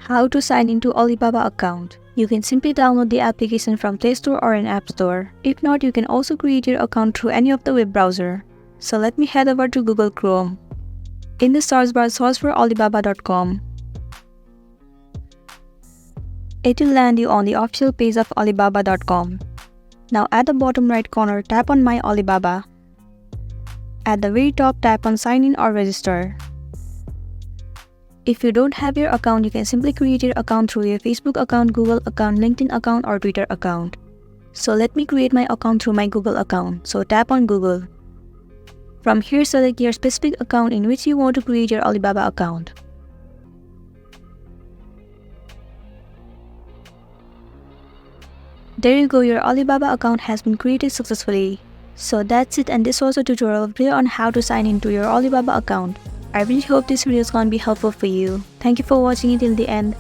How to sign into Alibaba account. You can simply download the application from Play Store or an App Store. If not, you can also create your account through any of the web browser. So let me head over to Google Chrome. In the search bar, search for Alibaba.com. It will land you on the official page of Alibaba.com. Now at the bottom right corner, tap on My Alibaba. At the very top, tap on Sign in or Register. If you don't have your account, you can simply create your account through your Facebook account, Google account, LinkedIn account, or Twitter account. So let me create my account through my Google account. So tap on Google. From here, select your specific account in which you want to create your Alibaba account. There you go, your Alibaba account has been created successfully. So that's it, and this was a tutorial video on how to sign into your Alibaba account. I really hope this video is going to be helpful for you. Thank you for watching it till the end.